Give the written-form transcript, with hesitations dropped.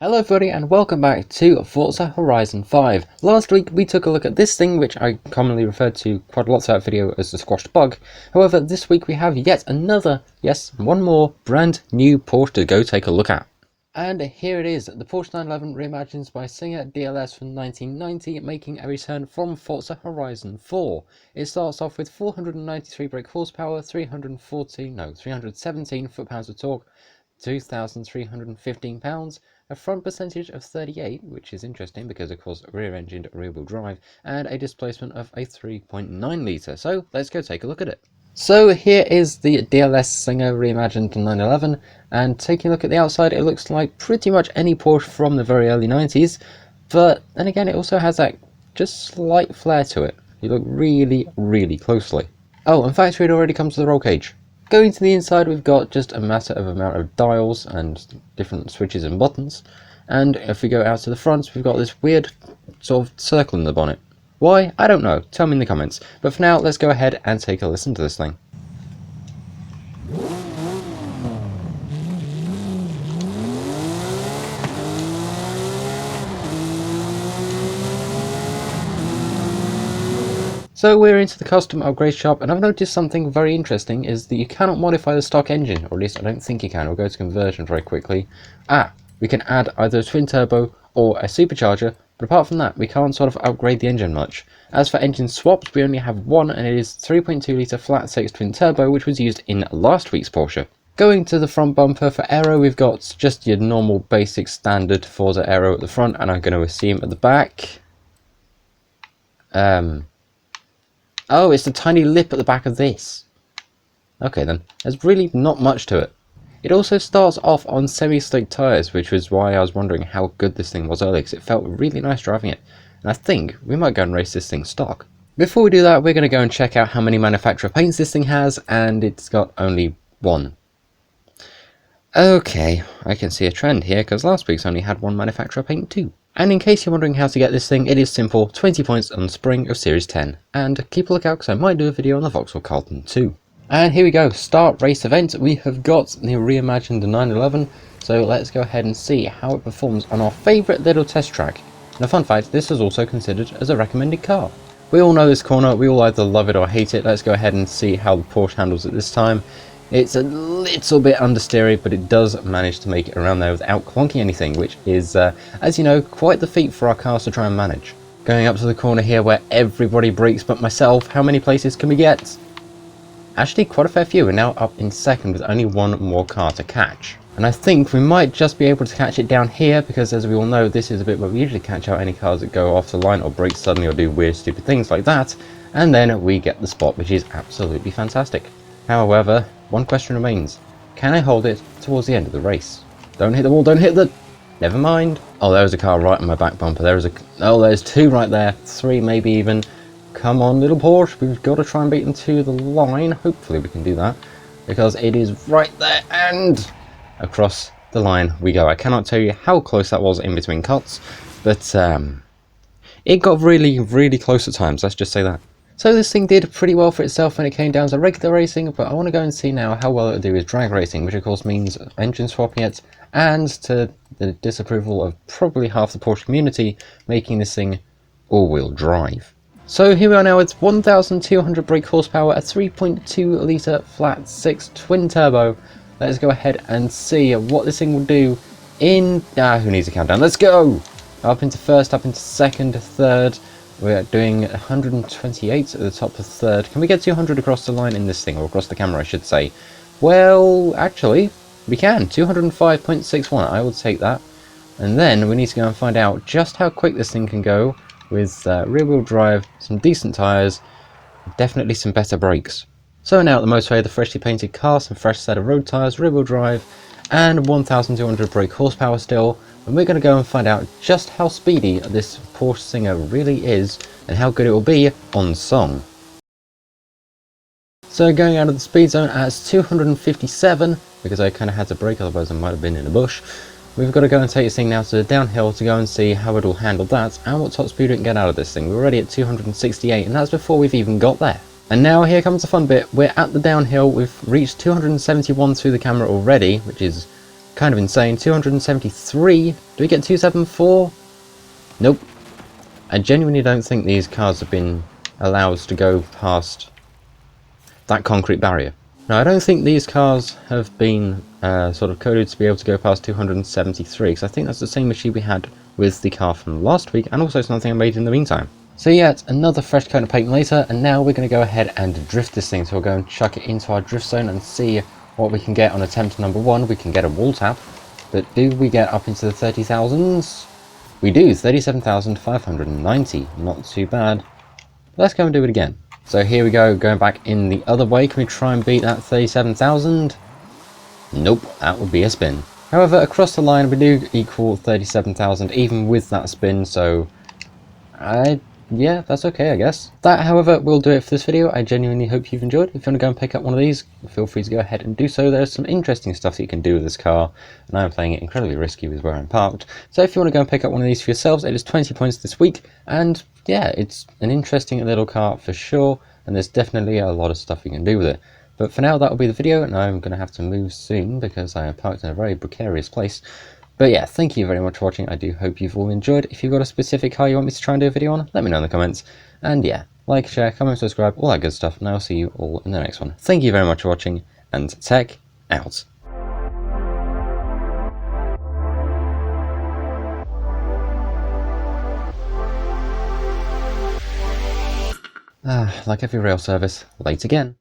Hello everybody and welcome back to Forza Horizon 5. Last week we took a look at this thing which I commonly referred to quite a lot throughout the video as the squashed bug. However, this week we have yet another, yes, one more brand new Porsche to go take a look at. And here it is, the Porsche 911 Reimagined by SINGER DLS from 1990, making a return from Forza Horizon 4. It starts off with 493 brake horsepower, 317 foot-pounds of torque, 2,315 pounds, a front percentage of 38, which is interesting because of course rear-engined rear-wheel drive, and a displacement of a 3.9 litre. So let's go take a look at it. So here is the DLS SINGER Reimagined 911, and taking a look at the outside, it looks like pretty much any Porsche from the very early 90s, but then again it also has that just slight flair to it. You look really closely. Oh, and factory it already comes with a roll cage. Going to the inside, we've got just a massive amount of dials and different switches and buttons, and if we go out to the front, we've got this weird sort of circle in the bonnet. Why? I don't know, tell me in the comments, but for now let's go ahead and take a listen to this thing. So we're into the custom upgrade shop, and I've noticed something very interesting is that you cannot modify the stock engine, or at least I don't think you can. We'll go to conversion very quickly. We can add either a twin turbo or a supercharger, but apart from that we can't sort of upgrade the engine much. As for engine swaps, we only have one, and it is 3.2 litre flat 6 twin turbo, which was used in last week's Porsche. Going to the front bumper for aero, we've got just your normal basic standard Forza aero at the front, and I'm going to assume at the back. Oh, it's the tiny lip at the back of this. Okay then, there's really not much to it. It also starts off on semi-slick tyres, which was why I was wondering how good this thing was earlier, because it felt really nice driving it. And I think we might go and race this thing stock. Before we do that, we're going to go and check out how many manufacturer paints this thing has, and it's got only one. Okay, I can see a trend here, because last week's only had one manufacturer paint too. And in case you're wondering how to get this thing, it is simple, 20 points on the spring of Series 10. And keep a lookout because I might do a video on the Vauxhall Carlton too. And here we go, start race event. We have got the Reimagined 911, so let's go ahead and see how it performs on our favourite little test track. And a fun fact, this is also considered as a recommended car. We all know this corner, we all either love it or hate it. Let's go ahead and see how the Porsche handles it this time. It's a little bit understeery, but it does manage to make it around there without clunking anything, which is, as you know, quite the feat for our cars to try and manage. Going up to the corner here where everybody brakes but myself, how many places can we get? Actually, quite a fair few. We're now up in second with only one more car to catch. And I think we might just be able to catch it down here, because as we all know, this is a bit where we usually catch out any cars that go off the line or brake suddenly or do weird stupid things like that, and then we get the spot, which is absolutely fantastic. However, one question remains. Can I hold it towards the end of the race? Don't hit the wall, don't hit the... Never mind. Oh, there was a car right on my back bumper. Oh, there's two right there. Three maybe even. Come on, little Porsche. We've got to try and beat them to the line. Hopefully we can do that, because it is right there, and across the line we go. I cannot tell you how close that was in between cuts, but it got really close at times. Let's just say that. So this thing did pretty well for itself when it came down to regular racing, but I want to go and see now how well it'll do with drag racing, which of course means engine swapping it, and to the disapproval of probably half the Porsche community, making this thing all-wheel drive. So here we are now with 1,200 brake horsepower, a 3.2 litre flat 6 twin turbo. Let's go ahead and see what this thing will do in... who needs a countdown? Let's go! Up into first, up into second, third. We're doing 128 at the top of third. Can we get 200 across the line in this thing, or across the camera I should say? Well, actually, we can. 205.61, I will take that. And then we need to go and find out just how quick this thing can go with rear-wheel drive, some decent tyres, definitely some better brakes. So now at the Motorway, the freshly painted car, some fresh set of road tyres, rear-wheel drive, and 1,200 brake horsepower still. And we're going to go and find out just how speedy this Porsche SINGER really is, and how good it will be on song. So going out of the speed zone at 257, because I kind of had to brake, otherwise I might have been in a bush. We've got to go and take this thing now to the downhill to go and see how it will handle that, and what top speed we can get out of this thing. We're already at 268, and that's before we've even got there. And now here comes the fun bit. We're at the downhill. We've reached 271 through the camera already, which is Kind of insane. 273. Do we get 274? Nope. I genuinely don't think these cars have been allowed to go past that concrete barrier. Now, I don't think these cars have been sort of coded to be able to go past 273, because I think that's the same issue we had with the car from last week, and also something I made in the meantime. So yeah, it's another fresh coat of paint later, and now we're going to go ahead and drift this thing. So we'll go and chuck it into our drift zone and see what we can get on attempt number 1. We can get a wall tap, but do we get up into the 30,000s? We do, 37,590, not too bad. Let's go and do it again. So here we go, going back in the other way. Can we try and beat that 37,000? Nope, that would be a spin. However, across the line we do equal 37,000 even with that spin, so yeah, that's okay, I guess. That, however, will do it for this video. I genuinely hope you've enjoyed. If you want to go and pick up one of these, feel free to go ahead and do so. There's some interesting stuff that you can do with this car, and I'm playing it incredibly risky with where I'm parked. So if you want to go and pick up one of these for yourselves, it is 20 points this week, and yeah, it's an interesting little car for sure, and there's definitely a lot of stuff you can do with it. But for now, that will be the video, and I'm going to have to move soon because I am parked in a very precarious place. But yeah, thank you very much for watching. I do hope you've all enjoyed. If you've got a specific car you want me to try and do a video on, let me know in the comments. And yeah, like, share, comment, subscribe, all that good stuff, and I'll see you all in the next one. Thank you very much for watching, and tech out. Like every rail service, late again.